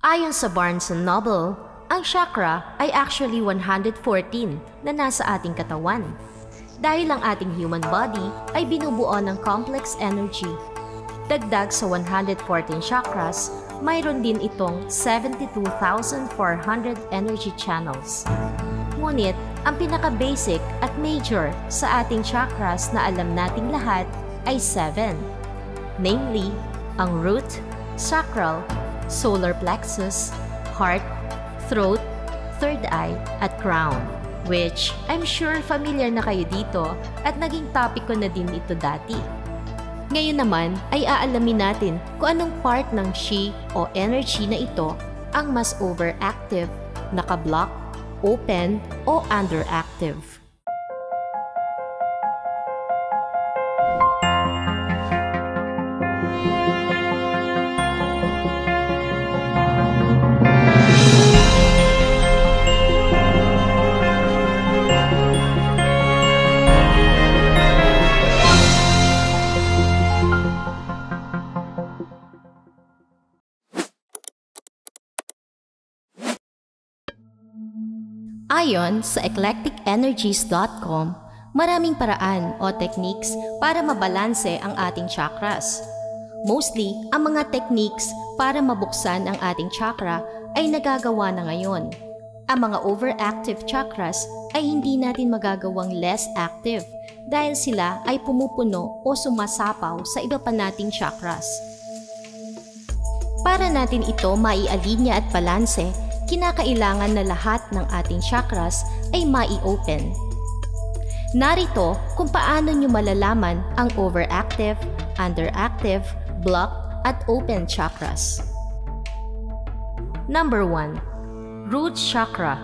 Ayon sa Barnes & Noble, ang chakra ay actually 114 na nasa ating katawan. Dahil ang ating human body ay binubuo ng complex energy. Dagdag sa 114 chakras, mayroon din itong 72,400 energy channels. Ngunit, ang pinaka-basic at major sa ating chakras na alam nating lahat ay 7. Namely, ang root, sacral, solar plexus, heart, throat, third eye, at crown. Which, I'm sure familiar na kayo dito at naging topic ko na din ito dati. Ngayon naman ay aalamin natin kung anong part ng chi o energy na ito ang mas overactive, naka-block, open, o underactive. Ayon sa eclecticenergies.com, maraming paraan o techniques para mabalanse ang ating chakras. Mostly, ang mga techniques para mabuksan ang ating chakra ay nagagawa na ngayon. Ang mga overactive chakras ay hindi natin magagawang less active dahil sila ay pumupuno o sumasapaw sa iba pa nating chakras. Para natin ito maialinya at balanse, kinakailangan na lahat ng ating chakras ay mai-open. Narito kung paano nyo malalaman ang overactive, underactive, block, at open chakras. Number 1. Root chakra.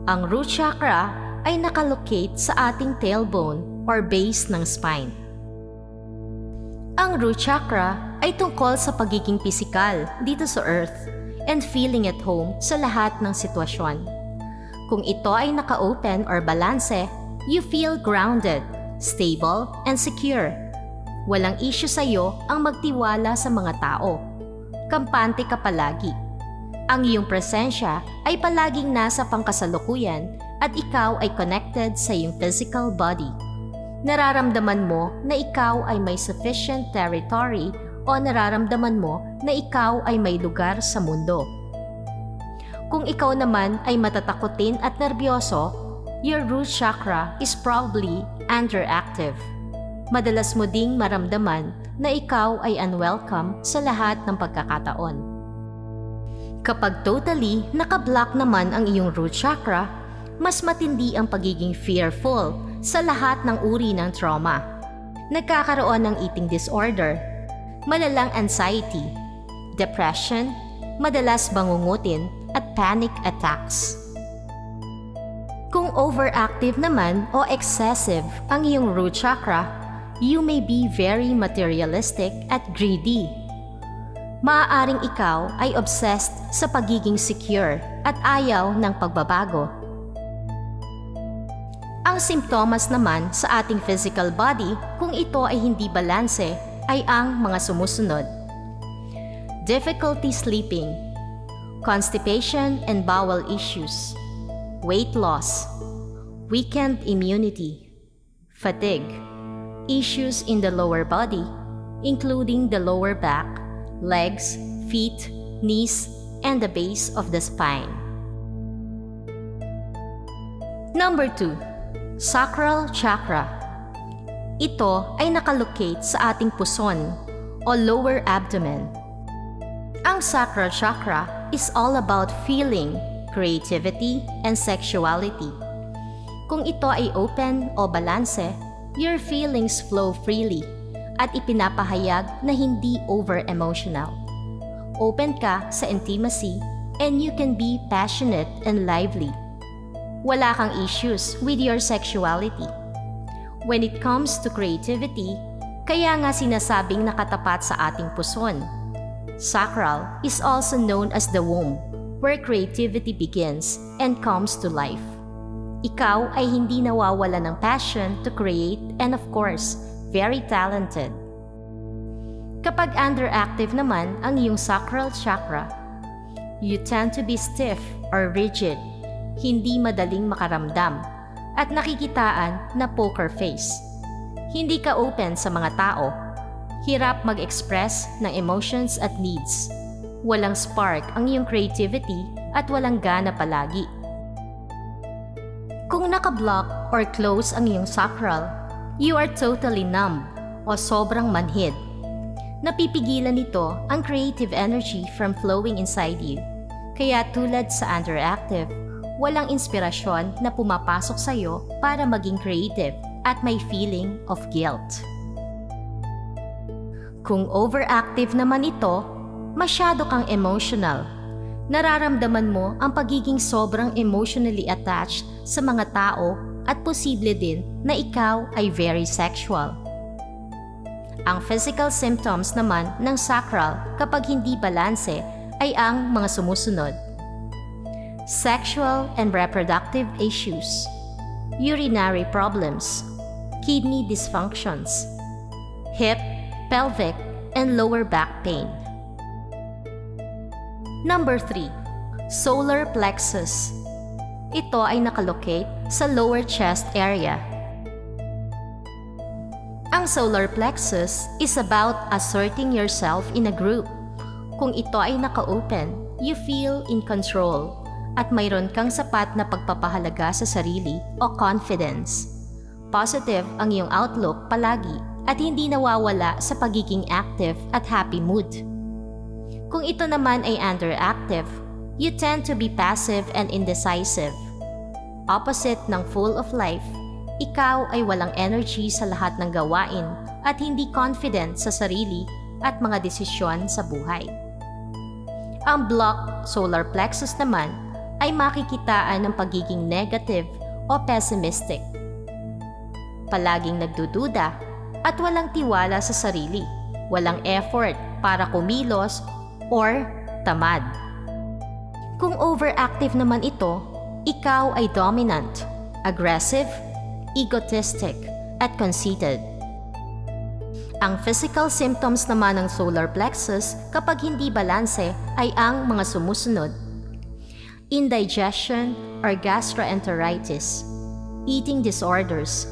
Ang root chakra ay nakalocate sa ating tailbone or base ng spine. Ang root chakra ay tungkol sa pagiging pisikal dito sa Earth and feeling at home sa lahat ng sitwasyon. Kung ito ay naka-open or balanse, you feel grounded, stable, and secure. Walang issue sa'yo ang magtiwala sa mga tao. Kampante ka palagi. Ang iyong presensya ay palaging nasa pangkasalukuyan at ikaw ay connected sa iyong physical body. Nararamdaman mo na ikaw ay may sufficient territory o nararamdaman mo na ikaw ay may lugar sa mundo. Kung ikaw naman ay matatakotin at nerbiyoso, your root chakra is probably underactive. Madalas mo ding maramdaman na ikaw ay unwelcome sa lahat ng pagkakataon. Kapag totally naka-block naman ang iyong root chakra, mas matindi ang pagiging fearful sa lahat ng uri ng trauma. Nagkakaroon ng eating disorder, malalang anxiety, depression, madalas bangungutin, at panic attacks. Kung overactive naman o excessive ang iyong root chakra, you may be very materialistic at greedy. Maaaring ikaw ay obsessed sa pagiging secure at ayaw ng pagbabago. Ang simptomas naman sa ating physical body kung ito ay hindi balanse ay ang mga sumusunod. Difficulty sleeping, constipation and bowel issues, weight loss, weakened immunity, fatigue, issues in the lower body, including the lower back, legs, feet, knees, and the base of the spine. Number 2. Sacral chakra. Ito ay nakalocate sa ating puson o lower abdomen. Ang sacral chakra is all about feeling, creativity, and sexuality. Kung ito ay open o balanse, your feelings flow freely at ipinapahayag na hindi over-emotional. Open ka sa intimacy and you can be passionate and lively. Wala kang issues with your sexuality. When it comes to creativity, kaya nga sinasabing nakatapat sa ating puson. Sacral is also known as the womb, where creativity begins and comes to life. Ikaw ay hindi nawawala ng passion to create and of course, very talented. Kapag underactive naman ang iyong sacral chakra, You tend to be stiff or rigid, hindi madaling makaramdam, at nakikitaan na poker face. Hindi ka open sa mga tao. Hirap mag-express ng emotions at needs. Walang spark ang iyong creativity at walang gana palagi. Kung naka-block or close ang iyong sacral, you are totally numb o sobrang manhid. Napipigilan nito ang creative energy from flowing inside you. Kaya tulad sa underactive, walang inspirasyon na pumapasok sa iyo para maging creative at may feeling of guilt. Kung overactive naman ito, masyado kang emotional. Nararamdaman mo ang pagiging sobrang emotionally attached sa mga tao at posible din na ikaw ay very sexual. Ang physical symptoms naman ng sacral kapag hindi balanse ay ang mga sumusunod: sexual and reproductive issues, urinary problems, kidney dysfunctions, hip, pelvic, and lower back pain. Number 3. Solar plexus. Ito ay nakalocate sa lower chest area. Ang solar plexus is about asserting yourself in a group. Kung ito ay naka-open, you feel in control at mayroon kang sapat na pagpapahalaga sa sarili o confidence. Positive ang iyong outlook palagi at hindi nawawala sa pagiging active at happy mood. Kung ito naman ay underactive, you tend to be passive and indecisive. Opposite ng full of life, ikaw ay walang energy sa lahat ng gawain at hindi confident sa sarili at mga desisyon sa buhay. Ang blocked solar plexus naman ay makikitaan ng pagiging negative o pessimistic. Palaging nagdududa at walang tiwala sa sarili, walang effort para kumilos or tamad. Kung overactive naman ito, ikaw ay dominant, aggressive, egotistic, at conceited. Ang physical symptoms naman ng solar plexus kapag hindi balanse ay ang mga sumusunod: indigestion or gastroenteritis, eating disorders,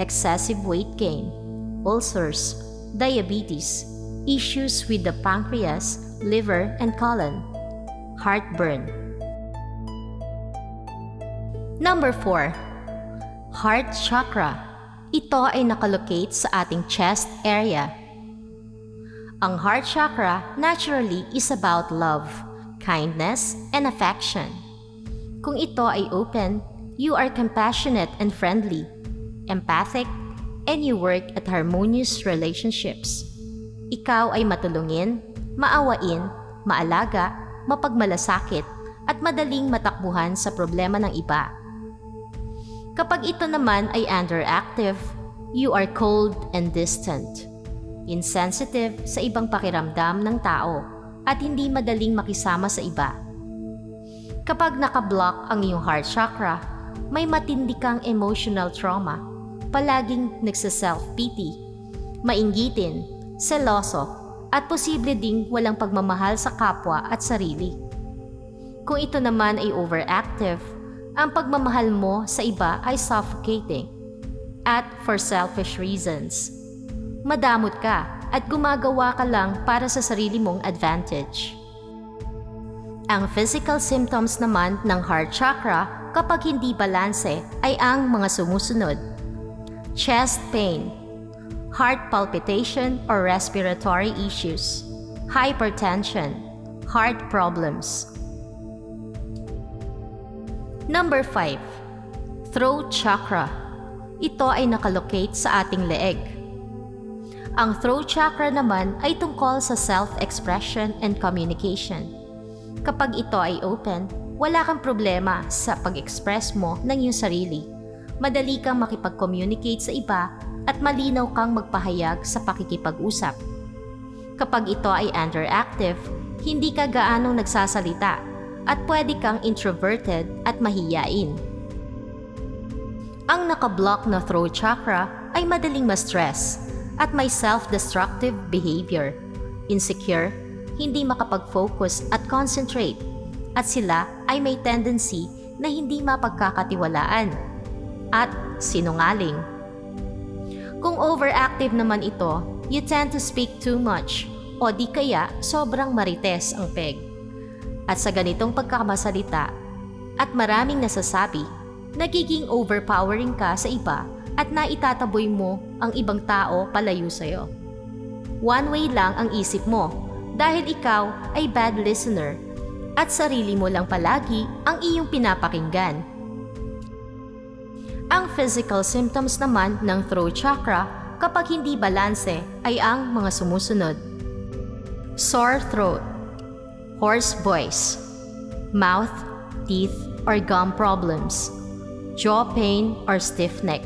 excessive weight gain, ulcers, diabetes, issues with the pancreas, liver, and colon, heartburn. Number 4. Heart chakra. Ito ay nakalocate sa ating chest area. Ang heart chakra naturally is about love, kindness, and affection. Kung ito ay open, you are compassionate and friendly, empathic, and you work at harmonious relationships. Ikaw ay matulungin, maawain, maalaga, mapagmalasakit, at madaling matakbuhan sa problema ng iba. Kapag ito naman ay underactive, you are cold and distant, insensitive sa ibang pakiramdam ng tao, at hindi madaling makisama sa iba. Kapag nakablock ang iyong heart chakra, may matindi kang emotional trauma, palaging nagsa-self-pity, mainggitin, seloso, at posible ding walang pagmamahal sa kapwa at sarili. Kung ito naman ay overactive, ang pagmamahal mo sa iba ay suffocating at for selfish reasons. Madamot ka at gumagawa ka lang para sa sarili mong advantage. Ang physical symptoms naman ng heart chakra kapag hindi balanse ay ang mga sumusunod: chest pain, heart palpitation or respiratory issues, hypertension, heart problems. Number 5. Throat chakra. Ito ay nakalocate sa ating leeg. Ang throat chakra naman ay tungkol sa self-expression and communication. Kapag ito ay open, wala kang problema sa pag-express mo ng iyong sarili. Madali kang makipag-communicate sa iba at malinaw kang magpahayag sa pakikipag-usap. Kapag ito ay underactive, hindi ka gaanong nagsasalita at pwede kang introverted at mahiyain. Ang nakablock na throat chakra ay madaling ma-stress at may self-destructive behavior, insecure, hindi makapag-focus at concentrate, at sila ay may tendency na hindi mapagkakatiwalaan at sinungaling. Kung overactive naman ito, you tend to speak too much o di kaya sobrang marites ang peg. At sa ganitong pagkakasalita at maraming nasasabi, nagiging overpowering ka sa iba at naitataboy mo ang ibang tao palayo sa'yo. One way lang ang isip mo dahil ikaw ay bad listener at sarili mo lang palagi ang iyong pinapakinggan. Ang physical symptoms naman ng throat chakra kapag hindi balanse ay ang mga sumusunod: sore throat, hoarse voice, mouth, teeth, or gum problems, jaw pain or stiff neck,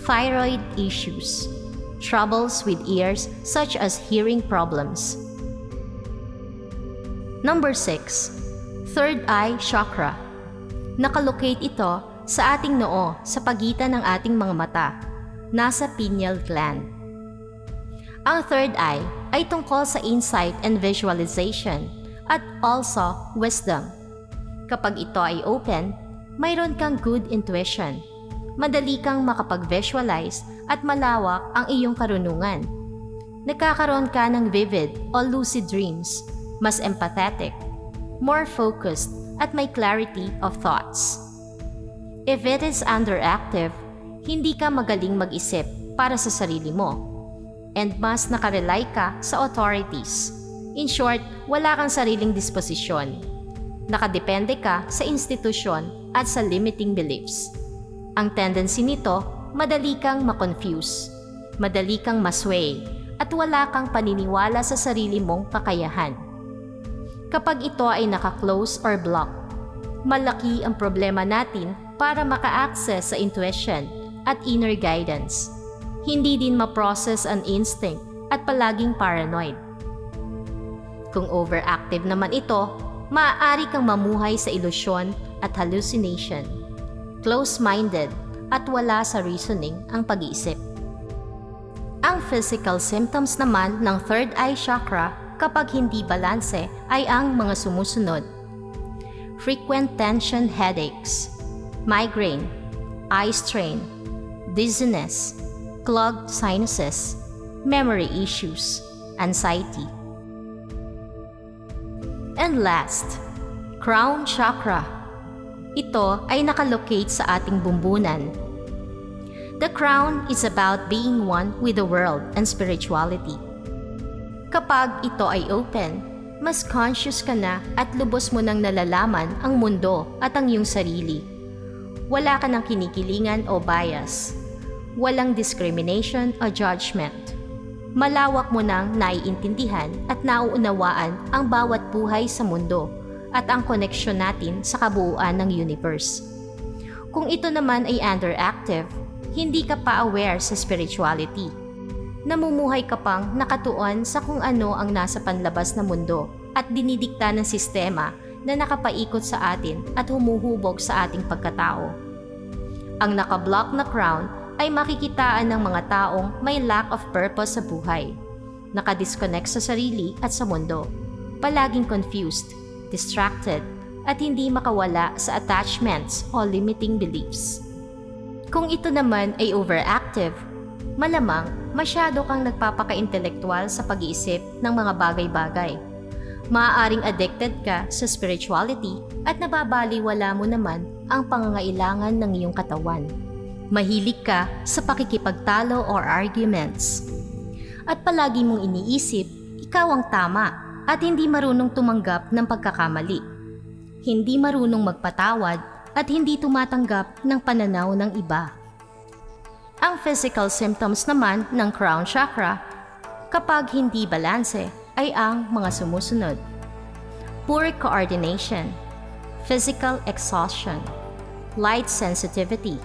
thyroid issues, troubles with ears such as hearing problems. Number 6. Third eye chakra. Nakalocate ito sa ating noo sa pagitan ng ating mga mata, nasa pineal gland. Ang third eye ay tungkol sa insight and visualization at also wisdom. Kapag ito ay open, mayroon kang good intuition. Madali kang makapag-visualize at malawak ang iyong karunungan. Nagkakaroon ka ng vivid o lucid dreams, mas empathetic, more focused, at may clarity of thoughts. If it is underactive, hindi ka magaling mag-isip para sa sarili mo, and mas nakarely ka sa authorities. In short, wala kang sariling disposisyon. Nakadepende ka sa institusyon at sa limiting beliefs. Ang tendency nito, madali kang makonfuse, madali kang masway, at wala kang paniniwala sa sarili mong kakayahan. Kapag ito ay naka-close or block, malaki ang problema natin para maka-access sa intuition at inner guidance. Hindi din ma-process ang instinct at palaging paranoid. Kung overactive naman ito, maaari kang mamuhay sa ilusyon at hallucination. Close-minded at wala sa reasoning ang pag-iisip. Ang physical symptoms naman ng third eye chakra kapag hindi balanse ay ang mga sumusunod: frequent tension headaches, migraine, eye strain, dizziness, clogged sinuses, memory issues, anxiety. And last, crown chakra. Ito ay nakalocate sa ating bumbunan. The crown is about being one with the world and spirituality. Kapag ito ay open, mas conscious ka na at lubos mo nang nalalaman ang mundo at ang iyong sarili. Wala ka ng kinikilingan o bias. Walang discrimination o judgment. Malawak mo nang naiintindihan at nauunawaan ang bawat buhay sa mundo at ang koneksyon natin sa kabuuan ng universe. Kung ito naman ay underactive, hindi ka pa aware sa spirituality. Namumuhay ka pang nakatuon sa kung ano ang nasa panlabas na mundo at dinidikta ng sistema na nakapaikot sa atin at humuhubog sa ating pagkatao. Ang nakablock na crown ay makikitaan ng mga taong may lack of purpose sa buhay, nakadisconnect sa sarili at sa mundo, palaging confused, distracted, at hindi makawala sa attachments o limiting beliefs. Kung ito naman ay overactive, malamang masyado kang nagpapaka-intelektual sa pag-iisip ng mga bagay-bagay. Maaaring addicted ka sa spirituality at nababaliwala mo naman ang pangangailangan ng iyong katawan. Mahilig ka sa pakikipagtalo or arguments. At palagi mong iniisip, ikaw ang tama at hindi marunong tumanggap ng pagkakamali. Hindi marunong magpatawad at hindi tumatanggap ng pananaw ng iba. Ang physical symptoms naman ng crown chakra kapag hindi balanse ay ang mga sumusunod: poor coordination, physical exhaustion, light sensitivity,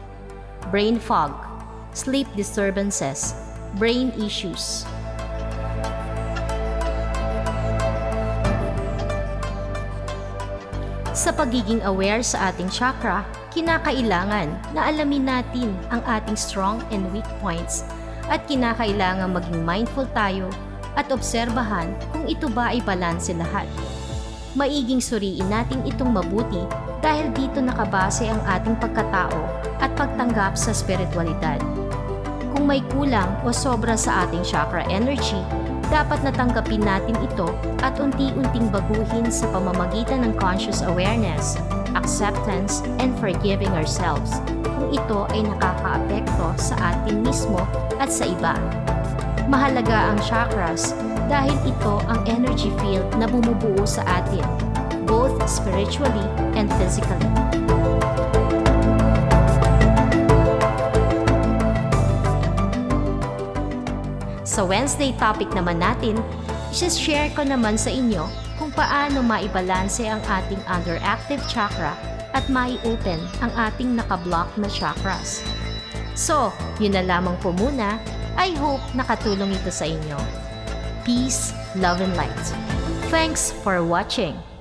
brain fog, sleep disturbances, brain issues. Sa pagiging aware sa ating chakra, kinakailangan na alamin natin ang ating strong and weak points at kinakailangan maging mindful tayo at obserbahan kung ito ba ay balanse lahat. maiging suriin natin itong mabuti dahil dito nakabase ang ating pagkatao at pagtanggap sa spiritualidad. Kung may kulang o sobra sa ating chakra energy, dapat natanggapin natin ito at unti-unting baguhin sa pamamagitan ng conscious awareness, acceptance, and forgiving ourselves kung ito ay nakakaapekto sa atin mismo at sa iba. Mahalaga ang chakras dahil ito ang energy field na bumubuo sa atin, both spiritually and physically. Sa Wednesday topic naman natin, i-share ko naman sa inyo kung paano maibalanse ang ating underactive chakra at mai-open ang ating nakablock na chakras. So, yun na lamang po muna. I hope nakatulong ito sa inyo. Peace, love, and light. Thanks for watching.